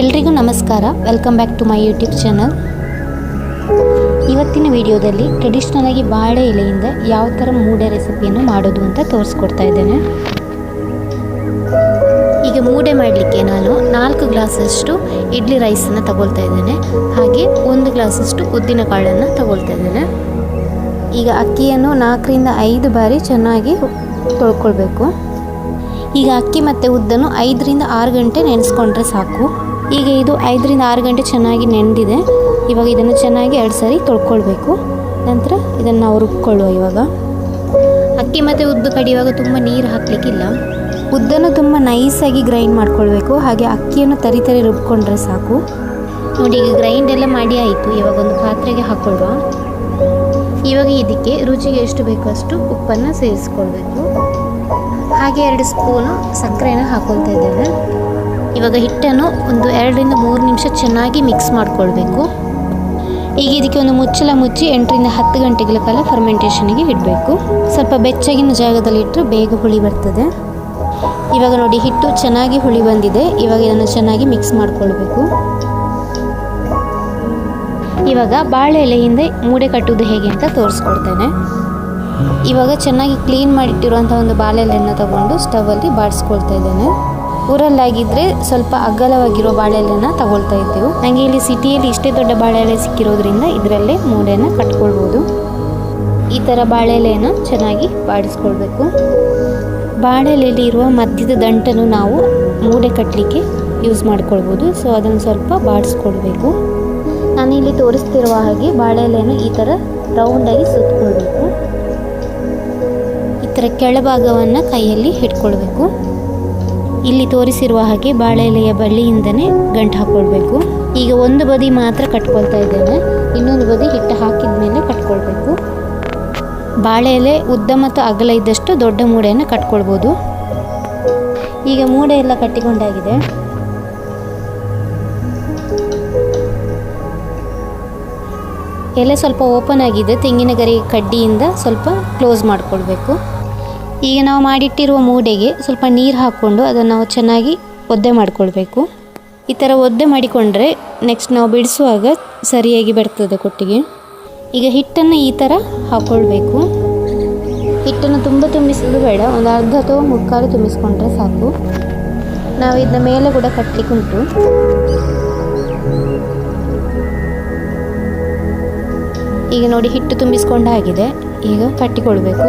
ಎಲ್ರಿಗೂ ನಮಸ್ಕಾರ, welcome back to my YouTube channel. ಇವತ್ತಿನ ವಿಡಿಯೋದಲ್ಲಿ ಟ್ರೆಡಿಷ್ನಲ್ ಆಗಿ ಬಾಳೆ ಎಲೆಯಿಂದ ಯಾವ ಥರ ಮೂಡೆ ರೆಸಿಪಿಯನ್ನು ಮಾಡೋದು ಅಂತ ತೋರಿಸ್ಕೊಡ್ತಾ ಇದ್ದೇನೆ. ಈಗ ಮೂಡೆ ಮಾಡಲಿಕ್ಕೆ ನಾನು 4 ಗ್ಲಾಸಷ್ಟು ಇಡ್ಲಿ ರೈಸನ್ನು ತಗೊಳ್ತಾ ಇದ್ದೇನೆ. ಹಾಗೆ 1 ಗ್ಲಾಸಷ್ಟು ಉದ್ದಿನ ಕಾಳನ್ನು ತಗೊಳ್ತಾ ಇದ್ದೇನೆ. ಈಗ ಅಕ್ಕಿಯನ್ನು 4 ರಿಂದ 5 ಬಾರಿ ಚೆನ್ನಾಗಿ ತೊಳ್ಕೊಳ್ಬೇಕು. ಈಗ ಅಕ್ಕಿ ಮತ್ತು ಉದ್ದನ್ನು 5 ರಿಂದ 6 ಗಂಟೆ ನೆನೆಸ್ಕೊಂಡ್ರೆ ಸಾಕು. ಈಗ ಇದು 5 ರಿಂದ 6 ಗಂಟೆ ಚೆನ್ನಾಗಿ ನೆನೆದಿದೆ. ಇವಾಗ ಇದನ್ನು ಚೆನ್ನಾಗಿ 2 ಸಾರಿ ತೊಳ್ಕೊಳ್ಬೇಕು. ನಂತರ ಇದನ್ನು ನಾವು ರುಬ್ಕೊಳ್ಳುವ. ಇವಾಗ ಅಕ್ಕಿ ಮತ್ತು ಉದ್ದು ಕಡಿಯುವಾಗ ತುಂಬ ನೀರು ಹಾಕಲಿಕ್ಕಿಲ್ಲ. ಉದ್ದನ್ನು ತುಂಬ ನೈಸಾಗಿ ಗ್ರೈಂಡ್ ಮಾಡ್ಕೊಳ್ಬೇಕು. ಹಾಗೆ ಅಕ್ಕಿಯನ್ನು ತರಿ ರುಬ್ಕೊಂಡ್ರೆ ಸಾಕು. ನೋಡಿ, ಈಗ ಗ್ರೈಂಡ್ ಎಲ್ಲ ಮಾಡಿ ಆಯಿತು. ಇವಾಗ ಒಂದು ಪಾತ್ರೆಗೆ ಹಾಕೊಳ್ಳುವ. ಇವಾಗ ಇದಕ್ಕೆ ರುಚಿಗೆ ಎಷ್ಟು ಬೇಕೋ ಅಷ್ಟು ಉಪ್ಪನ್ನು ಸೇರಿಸ್ಕೊಳ್ಬೇಕು. ಹಾಗೆ 2 ಸ್ಪೂನು ಸಕ್ಕರೆನ ಹಾಕೊಳ್ತಾ ಇದ್ದೇವೆ. ಇವಾಗ ಹಿಟ್ಟನ್ನು ಒಂದು 2 ರಿಂದ 3 ನಿಮಿಷ ಚೆನ್ನಾಗಿ ಮಿಕ್ಸ್ ಮಾಡಿಕೊಳ್ಬೇಕು. ಈಗ ಇದಕ್ಕೆ ಒಂದು ಮುಚ್ಚಳ ಮುಚ್ಚಿ 8 ರಿಂದ 10 ಗಂಟೆಗಳ ಕಾಲ ಫರ್ಮೆಂಟೇಷನ್ಗೆ ಇಡಬೇಕು. ಸ್ವಲ್ಪ ಬೆಚ್ಚಗಿನ ಜಾಗದಲ್ಲಿ ಇಟ್ಟರೆ ಬೇಗ ಹುಳಿ ಬರ್ತದೆ. ಇವಾಗ ನೋಡಿ, ಹಿಟ್ಟು ಚೆನ್ನಾಗಿ ಹುಳಿ ಬಂದಿದೆ. ಇವಾಗ ಇದನ್ನು ಚೆನ್ನಾಗಿ ಮಿಕ್ಸ್ ಮಾಡಿಕೊಳ್ಬೇಕು. ಇವಾಗ ಬಾಳೆ ಎಲೆಯಿಂದ ಮೂಡೆ ಕಟ್ಟುವುದು ಹೇಗೆ ಅಂತ ತೋರಿಸ್ಕೊಡ್ತೇನೆ. ಇವಾಗ ಚೆನ್ನಾಗಿ ಕ್ಲೀನ್ ಮಾಡಿಟ್ಟಿರುವಂಥ ಒಂದು ಬಾಳೆ ಎಲೆಯನ್ನು ತಗೊಂಡು ಸ್ಟವಲ್ಲಿ ಬಾಡಿಸ್ಕೊಳ್ತಾ ಇದ್ದೇನೆ. ಊರಲ್ಲಾಗಿದ್ದರೆ ಸ್ವಲ್ಪ ಅಗಲವಾಗಿರೋ ಬಾಳೆ ಎಲೆನ ತಗೊಳ್ತಾ ಇದ್ದೆವು. ನನಗೆ ಇಲ್ಲಿ ಸಿಟಿಯಲ್ಲಿ ಇಷ್ಟೇ ದೊಡ್ಡ ಬಾಳೆ ಎಲೆ ಸಿಕ್ಕಿರೋದ್ರಿಂದ ಇದರಲ್ಲೇ ಮೂಡೆಯನ್ನು ಕಟ್ಕೊಳ್ಬೋದು. ಈ ಥರ ಬಾಳೆ ಎಲೆಯನ್ನು ಚೆನ್ನಾಗಿ ಬಾಡಿಸ್ಕೊಳ್ಬೇಕು. ಬಾಳೆ ಎಲೆಯಲ್ಲಿ ಇರುವ ಮಧ್ಯದ ದಂಟನ್ನು ನಾವು ಮೂಡೆ ಕಟ್ಟಲಿಕ್ಕೆ ಯೂಸ್ ಮಾಡ್ಕೊಳ್ಬೋದು. ಸೊ ಅದನ್ನು ಸ್ವಲ್ಪ ಬಾಡಿಸ್ಕೊಳ್ಬೇಕು. ನಾನಿಲ್ಲಿ ತೋರಿಸ್ತಿರುವ ಹಾಗೆ ಬಾಳೆ ಎಲೆಯನ್ನು ಈ ಥರ ರೌಂಡಾಗಿ ಸುತ್ತಕೊಳ್ಬೇಕು. ಈ ಥರ ಕೆಳಭಾಗವನ್ನು ಕೈಯಲ್ಲಿ ಹಿಡ್ಕೊಳ್ಬೇಕು. ಇಲ್ಲಿ ತೋರಿಸಿರುವ ಹಾಗೆ ಬಾಳೆ ಎಲೆಯ ಬಳ್ಳಿಯಿಂದನೇ ಗಂಟು ಹಾಕ್ಕೊಳ್ಬೇಕು. ಈಗ ಒಂದು ಬದಿ ಮಾತ್ರ ಕಟ್ಕೊಳ್ತಾ ಇದ್ದೇನೆ. ಇನ್ನೊಂದು ಬದಿ ಹಿಟ್ಟು ಹಾಕಿದ ಮೇಲೆ ಕಟ್ಕೊಳ್ಬೇಕು. ಬಾಳೆ ಎಲೆ ಉದ್ದ ಮತ್ತು ಅಗಲ ಇದ್ದಷ್ಟು ದೊಡ್ಡ ಮೂಡೆಯನ್ನು ಕಟ್ಕೊಳ್ಬೋದು. ಈಗ ಮೂಡೆ ಎಲ್ಲ ಕಟ್ಟಿಕೊಂಡಾಗಿದೆ. ಎಲೆ ಸ್ವಲ್ಪ ಓಪನ್ ಆಗಿದೆ. ತೆಂಗಿನ ಗರಿ ಕಡ್ಡಿಯಿಂದ ಸ್ವಲ್ಪ ಕ್ಲೋಸ್ ಮಾಡಿಕೊಳ್ಬೇಕು. ಈಗ ನಾವು ಮಾಡಿಟ್ಟಿರುವ ಮೂಡೆಗೆ ಸ್ವಲ್ಪ ನೀರು ಹಾಕ್ಕೊಂಡು ಅದನ್ನು ನಾವು ಚೆನ್ನಾಗಿ ಒದ್ದೆ ಮಾಡಿಕೊಳ್ಬೇಕು. ಈ ಥರ ಒದ್ದೆ ಮಾಡಿಕೊಂಡ್ರೆ ನೆಕ್ಸ್ಟ್ ನಾವು ಬಿಡಿಸುವಾಗ ಸರಿಯಾಗಿ ಬರ್ತದೆ ಕೊಟ್ಟಿಗೆ. ಈಗ ಹಿಟ್ಟನ್ನು ಈ ಥರ ಹಾಕ್ಕೊಳ್ಬೇಕು. ಹಿಟ್ಟನ್ನು ತುಂಬ ತುಂಬಿಸೋದು ಬೇಡ, ಒಂದು ಅರ್ಧ ಅಥವಾ ಮುಕ್ಕಾಲು ತುಂಬಿಸ್ಕೊಂಡ್ರೆ ಸಾಕು. ನಾವು ಇದನ್ನ ಮೇಲೆ ಕೂಡ ಕಟ್ಟಲಿಕ್ಕೆ ಉಂಟು. ಈಗ ನೋಡಿ, ಹಿಟ್ಟು ತುಂಬಿಸ್ಕೊಂಡಾಗಿದೆ. ಈಗ ಕಟ್ಟಿಕೊಳ್ಬೇಕು.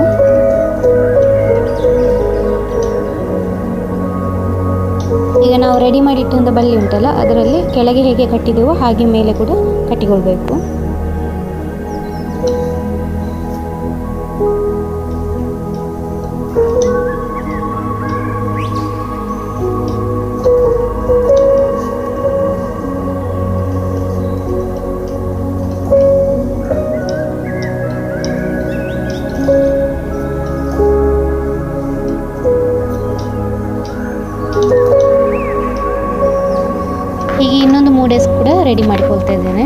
ಈಗ ನಾವು ರೆಡಿ ಮಾಡಿಟ್ಟಂಥ ಬಳ್ಳಿ ಉಂಟಲ್ಲ, ಅದರಲ್ಲಿ ಕೆಳಗೆ ಹೇಗೆ ಕಟ್ಟಿದೆವೋ ಹಾಗೆ ಮೇಲೆ ಕೂಡ ಕಟ್ಟಿಕೊಳ್ಬೇಕು. ಈಗ ಇನ್ನೊಂದು ಮೂಡೆ ಕೂಡ ರೆಡಿ ಮಾಡಿಕೊಳ್ತಾ ಇದ್ದೇನೆ.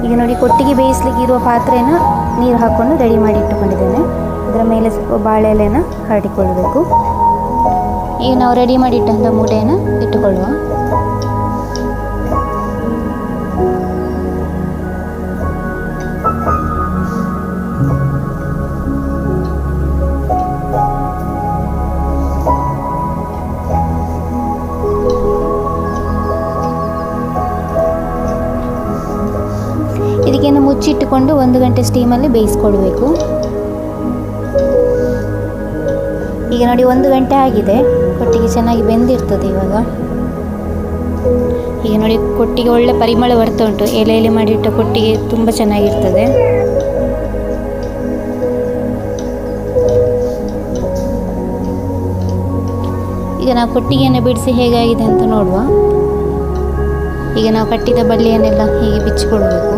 ಈಗ ನೋಡಿ, ಕೊಟ್ಟಿಗೆ ಬೇಯಿಸ್ಲಿಕ್ಕೆ ಇರುವ ಪಾತ್ರೆಯನ್ನು ನೀರು ಹಾಕ್ಕೊಂಡು ರೆಡಿ ಮಾಡಿ ಇಟ್ಟುಕೊಂಡಿದ್ದೇನೆ. ಇದರ ಮೇಲೆ ಸ್ವಲ್ಪ ಬಾಳೆ ಎಲೆಯನ್ನು ಹರಡಿಕೊಳ್ಳಬೇಕು. ಈಗ ನಾವು ರೆಡಿ ಮಾಡಿಟ್ಟಂಥ ಮೂಡೆಯನ್ನು ಇಟ್ಟುಕೊಳ್ಳುವ. ಇದಕ್ಕೆ ಮುಚ್ಚಿಟ್ಟುಕೊಂಡು 1 ಗಂಟೆ ಸ್ಟೀಮಲ್ಲಿ ಬೇಯಿಸ್ಕೊಳ್ಬೇಕು. ಈಗ ನೋಡಿ, 1 ಗಂಟೆ ಆಗಿದೆ. ಕೊಟ್ಟಿಗೆ ಚೆನ್ನಾಗಿ ಬೆಂದಿರ್ತದೆ. ಈಗ ನೋಡಿ, ಕೊಟ್ಟಿಗೆ ಒಳ್ಳೆ ಪರಿಮಳ ಬರ್ತಾ ಉಂಟು. ಎಲೆಯಲ್ಲಿ ಮಾಡಿಟ್ಟ ಕೊಟ್ಟಿಗೆ ತುಂಬ ಚೆನ್ನಾಗಿರ್ತದೆ. ಈಗ ನಾವು ಕೊಟ್ಟಿಗೆಯನ್ನು ಬಿಡಿಸಿ ಹೇಗಾಗಿದೆ ಅಂತ ನೋಡುವ. ಈಗ ನಾವು ಕಟ್ಟಿದ ಬಳ್ಳಿಯನ್ನೆಲ್ಲ ಹೀಗೆ ಬಿಚ್ಚಿಕೊಳ್ಬೇಕು.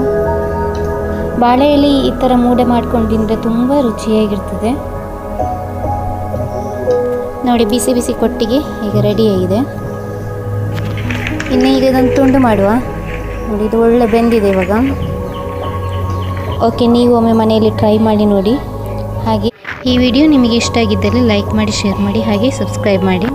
ಬಾಳೆ ಎಲೆ ಈ ಥರ ಮೂಡೆ ಮಾಡ್ಕೊಂಡು ತಿಂದರೆ ತುಂಬ ರುಚಿಯಾಗಿರ್ತದೆ. ನೋಡಿ ಬಿಸಿ ಬಿಸಿ ಕೊಟ್ಟಿಗೆ ಈಗ ರೆಡಿಯಾಗಿದೆ. ಇನ್ನು ಈಗ ಇದನ್ನು ತುಂಡು ಮಾಡುವ. ನೋಡಿ ಇದು ಒಳ್ಳೆ ಬೆಂದಿದೆ ಇವಾಗ. ಓಕೆ, ನೀವು ಒಮ್ಮೆ ಮನೆಯಲ್ಲಿ ಟ್ರೈ ಮಾಡಿ ನೋಡಿ. ಹಾಗೆ ಈ ವಿಡಿಯೋ ನಿಮಗೆ ಇಷ್ಟ ಆಗಿದ್ದಲ್ಲಿ ಲೈಕ್ ಮಾಡಿ, ಶೇರ್ ಮಾಡಿ, ಹಾಗೆ ಸಬ್ಸ್ಕ್ರೈಬ್ ಮಾಡಿ.